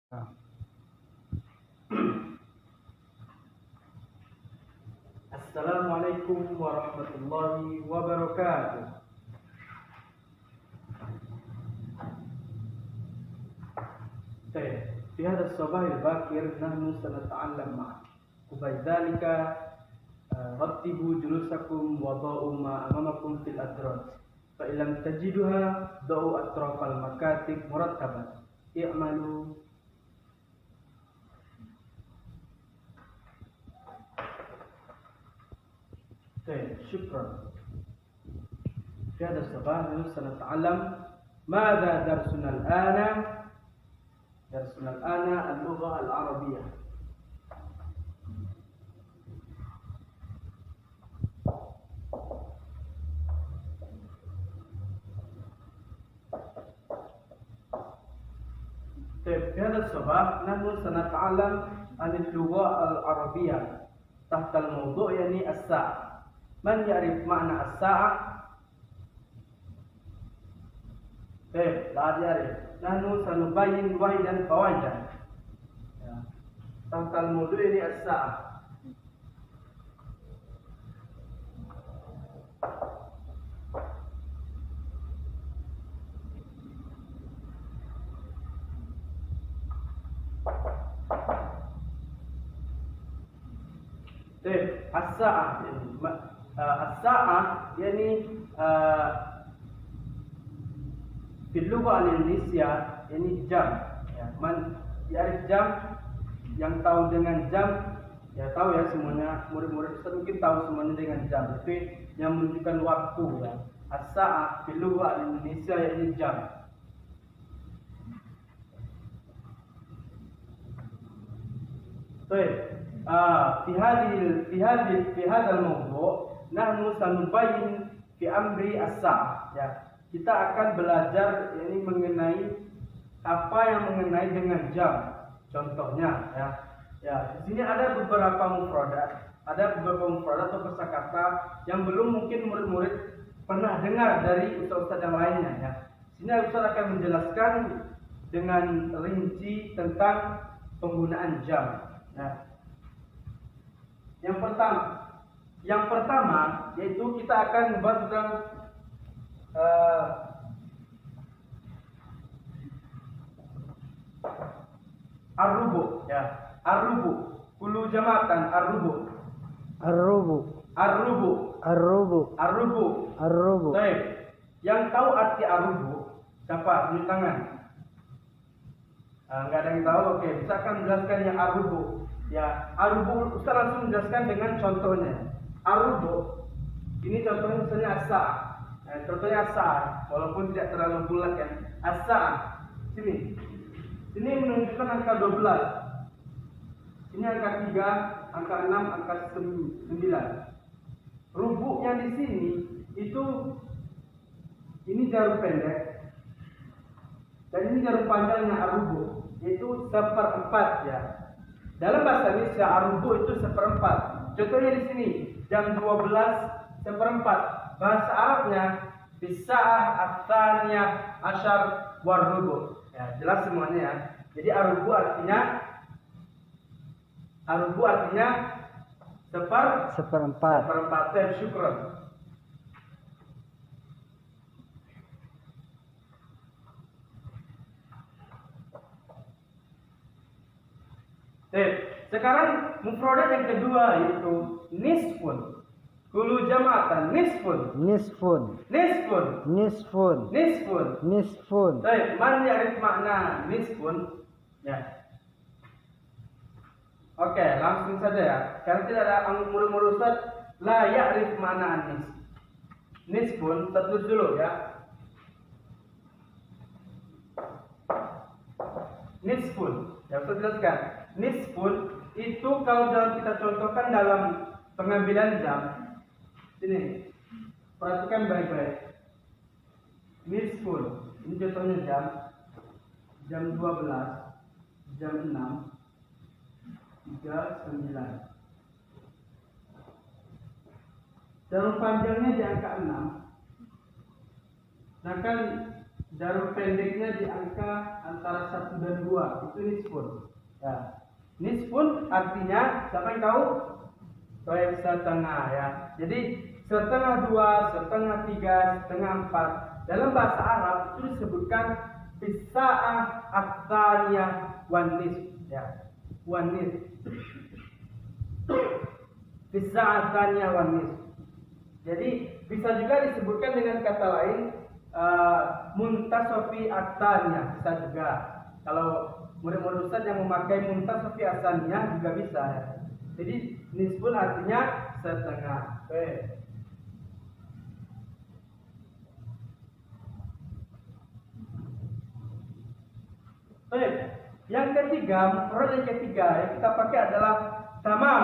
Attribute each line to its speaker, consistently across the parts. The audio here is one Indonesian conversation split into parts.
Speaker 1: Nah, Assalamualaikum warahmatullahi wabarakatuh. طيب في هذا الصباح الباكر نحن سنتعلم معا وبعد ذلك رتبوا جلوسكم وضعوا ما أمامكم في الأدراج فإن لم تجدوها ضعوا أطراف المكاتب مرتبا اعملوا. طيب شكرا. في هذا الصباح نحن سنتعلم ماذا درسنا الآن. درسنا الآن اللغة العربية. في هذا الصباح نحن سنتعلم عن اللغة العربية تحت الموضوع يعني الساعة. من يعرف معنى الساعة؟ لا يعرف. نحن سنبين واحدا فواحدا تحت الموضوع يعني الساعة. الساعة الساعة يعني في اللغة الإنجليزية ini jam. Man diarif jam, yang tahu dengan jam ya tahu ya semuanya, murid-murid Ustaz mungkin tahu semuanya dengan jam. Itu yang menunjukkan waktu ya. As-sa'ah di lugha Indonesia ini jam. Baik. في هذا الموضوع نحن سنبين في أمر الساعة ya. Kita akan belajar ini mengenai apa yang mengenai dengan jam. Contohnya ya. Ya, di sini ada beberapa mufradat, atau kosakata yang belum mungkin murid-murid pernah dengar dari ustaz-ustaz yang lainnya ya. Sini ustaz akan menjelaskan dengan rinci tentang penggunaan jam. Nah, yang pertama yaitu kita akan membahas tentang ar-rubu ya. Ar-rubu kulu jamatan ar-rubu. Baik. Yang tahu arti ar-rubu siapa? Tunjuk tangan. Enggak ada yang tahu. Oke, bisa akan menjelaskan yang ar-rubu. Ya, ar-rubu Ustaz langsung menjelaskan dengan contohnya. Ar-rubu ini contohnya misalnya as-sa'ah. Contohnya as-sa'ah, walaupun tidak terlalu bulat kan. As-sa'ah. Sini menunjukkan angka 12. Ini angka 3, angka 6, angka 9. Rubuknya di sini itu ini jarum pendek dan ini jarum panjangnya ar-rubu, yaitu 1/4 ya. Dalam bahasa Indonesia ar-rubu itu 1/4. Contohnya di sini jam 12 1/4. Bahasa Arabnya bisa'ah ats-tsaniyah asyar war-rubu. Ya, jelas semuanya ya. Jadi ar-rubu artinya seperempat. Syukran. Sekarang mufradat yang kedua yaitu nisfun. Kulu jamatan nisfun. Man ya'rif makna nisfun? Ya. Oke, langsung saja ya. Karena tidak ada murid-murid Ustaz la ya'rif makna nisfun, terus dulu ya. Nisfun. Ya, Ustaz jelaskan. Nisfun itu kalau dalam kita contohkan dalam pengambilan jam. Sini. Perhatikan baik-baik. Nisfun. Ini contohnya jam 12, jam 6, 3:09. Jarum panjangnya di angka 6. Nah kan jarum pendeknya di angka antara 1 dan 2, itu nisfun. Ya. Nisfun artinya, siapa yang tahu? Toib setengah ya. Jadi setengah 2, setengah 3, setengah 4. Dalam bahasa Arab itu disebutkan bisa'ah at-thaniyah wan nisf ya. Wan nisf. Bisa'ah at-thaniyah wan nisf. Jadi bisa juga disebutkan dengan kata lain muntasofi at-thaniyah, bisa juga. Kalau murid-murid Ustaz yang memakai muntasofi at-thaniyah juga bisa ya. Jadi nisfun artinya setengah. Baik. Yang ketiga, mufrad yang ketiga yang kita pakai adalah tamam.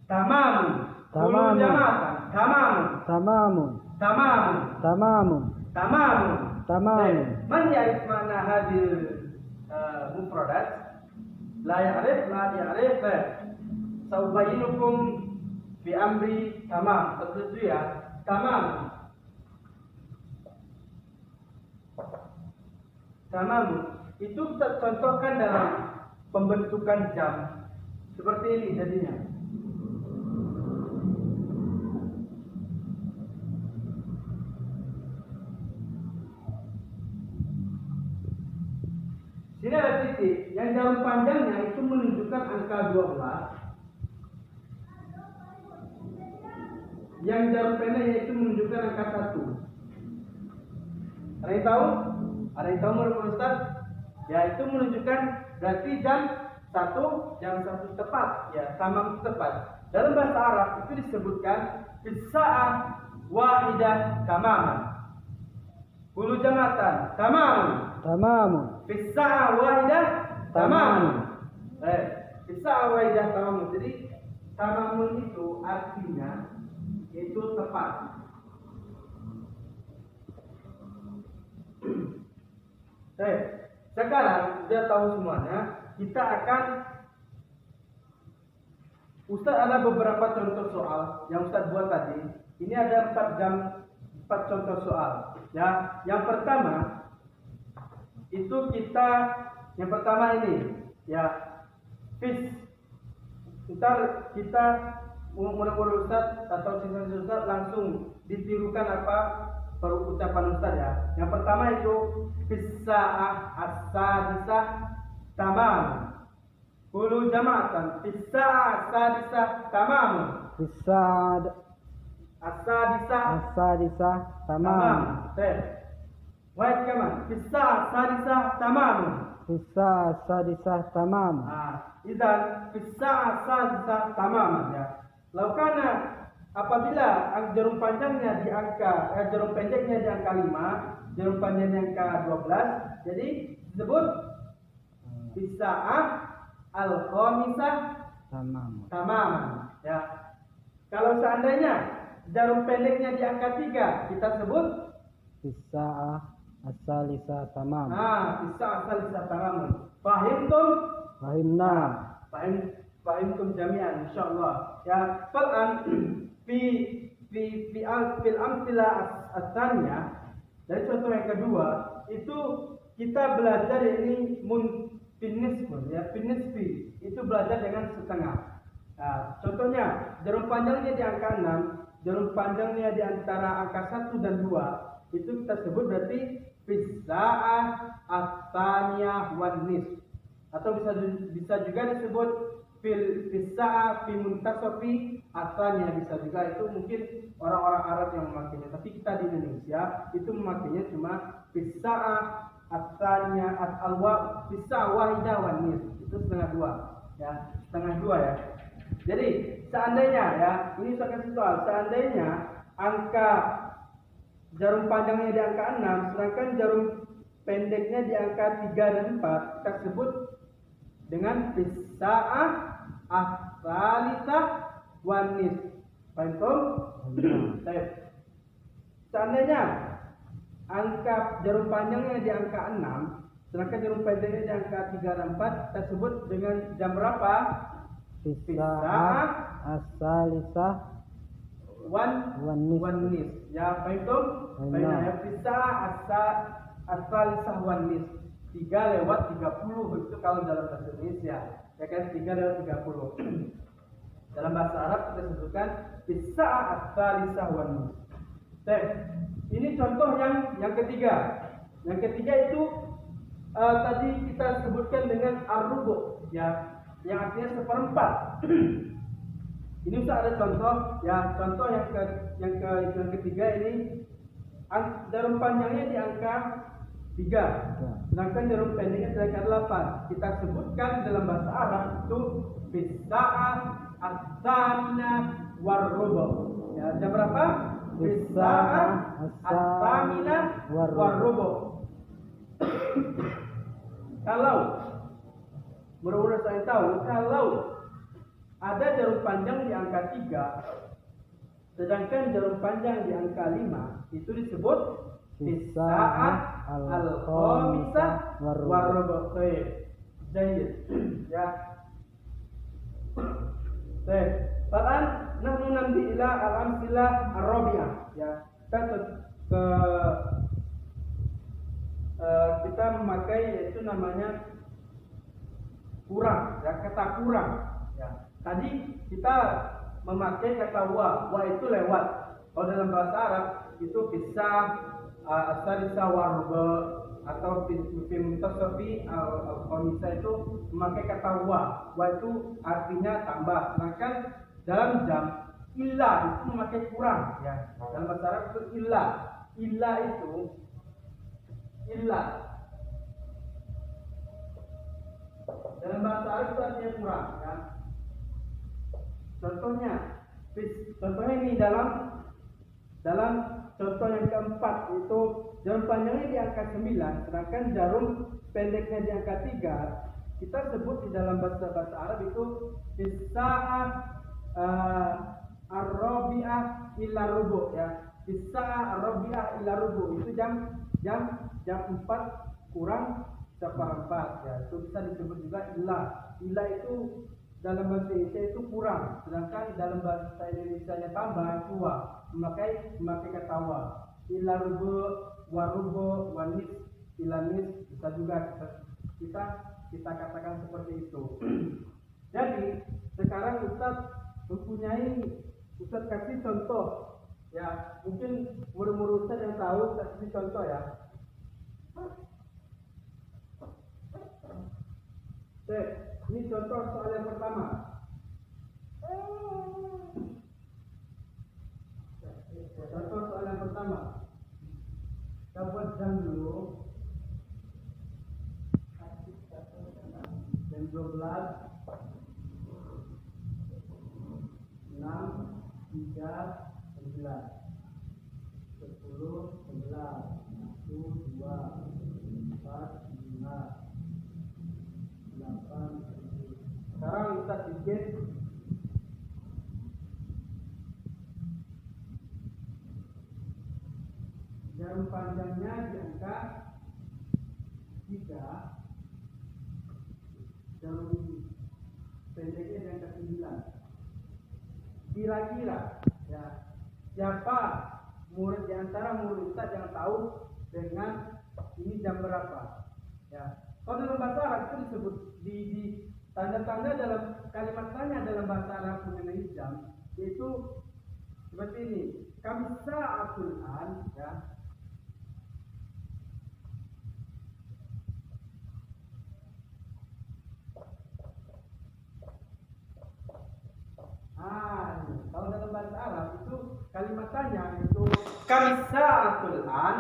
Speaker 1: Tamam. Tamam. Tamam. Tamam. Tamam. Tamam. Tamam. Tamam. Man ya'rif mana hadir mufradat? La ya'rif, la ya'rif. Saubayinukum fi amri tamam. Tentu ya. Tamam. Tamam. Itu kita contohkan dalam pembentukan jam. Seperti ini jadinya. Sini ada titik, yang jarum panjangnya itu menunjukkan angka 12. Yang jarum pendeknya itu menunjukkan angka 1. Ada yang tahu? Ada yang tahu menurut Ustaz? Ya, itu menunjukkan berarti jam 1 tepat, ya, tamam tepat. Dalam bahasa Arab itu disebutkan bisa'ah wahidah tamaman. Hulu jamatan tamam. Tamam. Bisa'ah wahidah tamam. Bisa'ah wahidah tamam. Jadi tamamun itu artinya itu tepat. Sekarang sudah tahu semuanya, kita akan Ustaz ada beberapa contoh soal yang Ustaz buat tadi. Ini ada 4 contoh soal. Ya, yang pertama itu yang pertama ini ya ntar kita murid-murid Ustaz atau siswa Ustaz langsung ditirukan apa ucapan Ustaz ya. Yang pertama itu bisa'ah as-sadisah tamam. Hulu jama'atan bisa'ah as-sadisah tamam. Bisa'ah as-sadisah tamam. Wahid kaman bisa'ah as-sadisah tamam. Bisa'ah as-sadisah tamam. Idzan bisa'ah as-sadisah tamam ya. Laukana apabila jarum panjangnya di angka jarum pendeknya di angka 5, jarum panjangnya di angka 12, jadi disebut bisa'ah al-khamisah tamam. Ya. Kalau seandainya jarum pendeknya di angka 3, kita sebut bisa'ah as-salisah tamam. Bisa'ah as-salisah tamam. Fahimtum? Fahimna. Fahimtum jami'an insyaallah. Ya, fal'an fil amthila as-tsaniyah, dari contoh yang kedua itu kita belajar ini finisfi ya, finisfi itu belajar dengan setengah. Contohnya jarum panjangnya di angka 6, jarum panjangnya di antara angka 1 dan 2, itu kita sebut berarti bisa'ah at-tsaniyah wan nisf, atau bisa juga disebut bisa'ah fi muntasofi at-tsaniyah, bisa juga. Itu mungkin orang-orang Arab yang memakainya, tapi kita di Indonesia itu memakainya cuma bisa'ah at-tsaniyah bisa'ah wahidah wan nisf, itu setengah 2 ya, setengah 2 ya. Jadi seandainya ya, ini saya kasih soal, seandainya angka jarum panjangnya di angka 6, sedangkan jarum pendeknya di angka 3 dan 4, kita sebut dengan bisa'ah as-salisah wan nisf. Paham? Seandainya angka jarum panjangnya di angka 6, sedangkan jarum pendeknya di angka 3 dan 4, kita sebut dengan jam berapa? Bisa'ah as-salisah wan nis. Ya, baiklah. Baiklah. Bisa asal wan nis. 3/30 itu kalau dalam bahasa Indonesia. Ya kan 3/30. Dalam bahasa Arab kita sebutkan bisa asal wan nis. Ini contoh yang ketiga. Yang ketiga itu tadi kita sebutkan dengan ar-rubu, ya, yang artinya seperempat. Ini sudah ada contoh, ya, contoh yang ketiga ini jarum panjangnya di angka 3, sedangkan jarum pendeknya di angka 8. Kita sebutkan dalam bahasa Arab itu bisa'ah as-samina war-rubu. Ya, jam berapa? Bisa'ah as-samina war-rubu. Kalau mudah-mudahan saya tahu, kalau ada jarum panjang di angka 3, sedangkan jarum panjang di angka 5, itu disebut bisa'ah al-khamisah war-rubu'. Baik. Ya. Baik. Sekarang nahnu namdi ila al-amsilah ar-rabi'ah. Ya. Kita memakai yaitu namanya kurang, ya, kata kurang. Ya. Tadi kita memakai kata wa itu lewat. Kalau dalam bahasa Arab itu bisa asal warba atau film tasawuf al-khamisa itu memakai kata wa itu artinya tambah. Sedangkan dalam jam illa itu memakai kurang, ya. Dalam bahasa Arab itu illa itu illa. Dalam bahasa Arab itu artinya kurang, ya. Contohnya ini dalam contoh yang keempat itu jarum panjangnya di angka 9, sedangkan jarum pendeknya di angka 3. Kita sebut di dalam bahasa Arab itu bisa'ah ar-rabi'ah ila rubu', ya. Bisa'ah ar-rabi'ah ila rubu' itu jam 4 kurang seperempat, ya. Itu bisa disebut juga ilah. Ilah itu dalam bahasa Indonesia itu kurang, sedangkan dalam bahasa Indonesia tambah itu wa, memakai kata wa. Ila rubu', warubu', wanis, ilanis, bisa juga kita katakan seperti itu. Jadi sekarang Ustaz kasih contoh, ya, mungkin murid-murid Ustaz yang tahu kasih contoh, ya. Ini contoh soal yang pertama. Contoh soal yang pertama. Kita buat jam dulu. Jam 12. 6, 3, 11. 10, 11. 1, 2, 4, 5. Sekarang kita bikin jarum panjangnya di angka 3, jarum pendeknya di angka 9. Kira-kira, ya, siapa murid di antara murid Ustaz yang tahu dengan ini jam berapa? Ya. Kalau dalam bahasa Arab itu disebut di tanda-tanda dalam kalimat tanya dalam bahasa Arab mengenai jam, yaitu seperti ini. Kam sa'atul an, ya. Kalau dalam bahasa Arab itu kalimat tanya itu kam sa'atul an.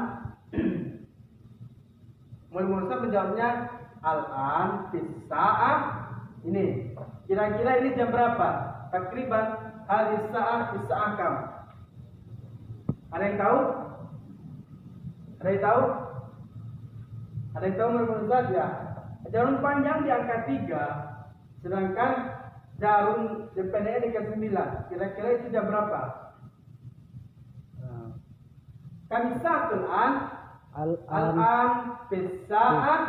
Speaker 1: Murid-murid menjawabnya al-an bis-sa'ah. Ini kira-kira ini jam berapa? Takriban hadis sa'ah bis-sa'ah kam. Ada yang tahu? Ada yang tahu? Ada yang tahu murid-murid, ya? Jarum panjang di angka 3, sedangkan jarum pendeknya di angka 9. Kira-kira itu jam berapa? Kamisatul an al-an bis-sa'ah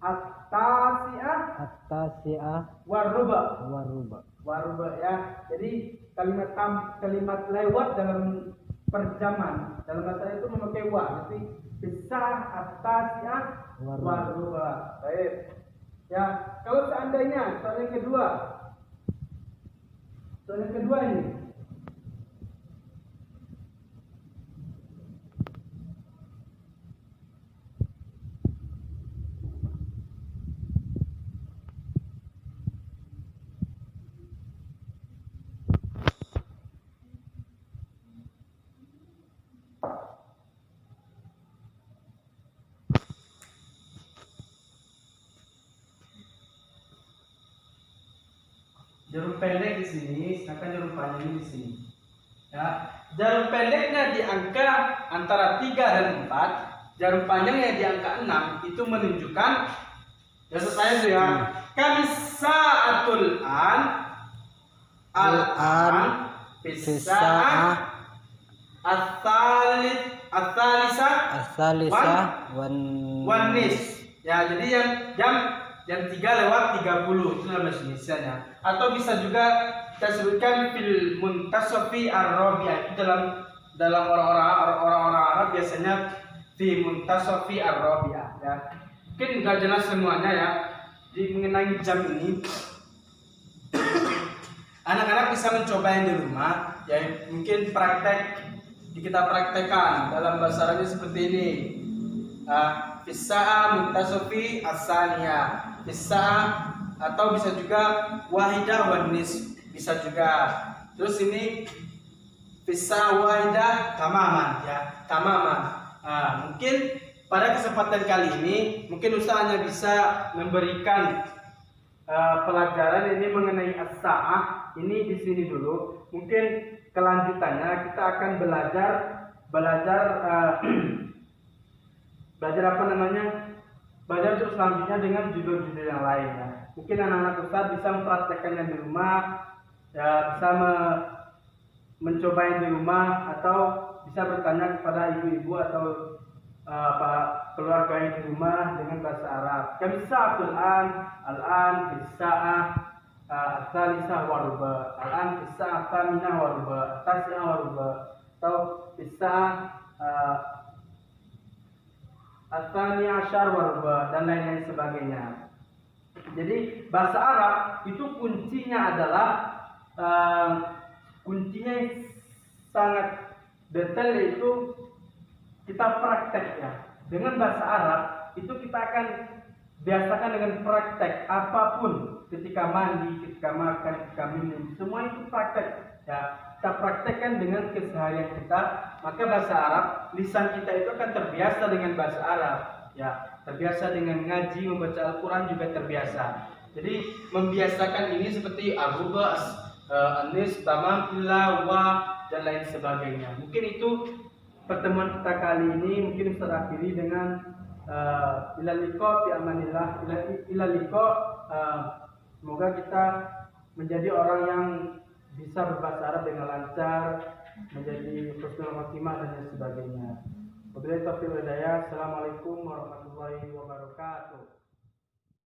Speaker 1: at-tasi'ah
Speaker 2: at-tasi'ah
Speaker 1: war-ruba'. waruba ya. Jadi kalimat lewat dalam perjaman dalam bahasa itu memakai wa, jadi pisah atas ya waruba. Baik. Ya, kalau seandainya soal yang kedua ini jarum pendek di sini, sedangkan jarum panjang di sini. Ya, jarum pendeknya di angka antara 3 dan 4, jarum panjangnya di angka 6, itu menunjukkan ya saya tuh ya. Kami sa'atul al-an pisah asalisa wanis. Ya, jadi yang jam 3:30 itu nama Indonesianya. Atau bisa juga kita sebutkan fil muntasofi ar-rabi'ah. Itu dalam orang-orang Arab biasanya fi muntasofi ar-rabi'ah ya. Mungkin enggak jelas semuanya ya. Di mengenai jam ini anak-anak bisa mencoba yang di rumah ya, mungkin kita praktekkan dalam bahasa Arabnya seperti ini. Fisa'a muntasofi as-saniyah, fisa'a, atau bisa juga wahidah wanis, bisa juga. Terus ini fisa'a wahidah tamaman ya, tamaman. Mungkin pada kesempatan kali ini mungkin Ustaz hanya bisa memberikan pelajaran ini mengenai as-sa'ah ini di sini dulu. Mungkin kelanjutannya kita akan belajar belajar untuk selanjutnya dengan judul-judul yang lain ya. Mungkin anak-anak Ustaz bisa mempraktekkannya di rumah ya, bisa mencobanya di rumah, atau bisa bertanya kepada ibu-ibu atau keluarga yang di rumah dengan bahasa Arab. Kami sa'atul al-an fisa'ah as-salisah waruba, al-an fisa'ah thaminah waruba, tasi'ah waruba, atau fisa'ah Asani asyar waruba, dan lain-lain sebagainya. Jadi bahasa Arab itu kuncinya adalah kuncinya yang sangat detail, yaitu kita praktek ya. Dengan bahasa Arab itu kita akan biasakan dengan praktek apapun, ketika mandi, ketika makan, ketika minum, semua itu praktek ya. Kita praktekkan dengan keseharian kita, maka bahasa Arab, lisan kita itu akan terbiasa dengan bahasa Arab ya, terbiasa dengan ngaji, membaca Al-Quran juga terbiasa. Jadi membiasakan ini seperti aruba, anis, tamam, illa, wa, dan lain sebagainya. Mungkin itu pertemuan kita kali ini. Mungkin kita akhiri dengan ila liqa fi amanillah, ila liqa. Semoga kita menjadi orang yang bisa berbahasa Arab dengan lancar, menjadi husnul khotimah dan lain sebagainya. Wabillahi taufiq wal hidayah. Assalamualaikum warahmatullahi wabarakatuh.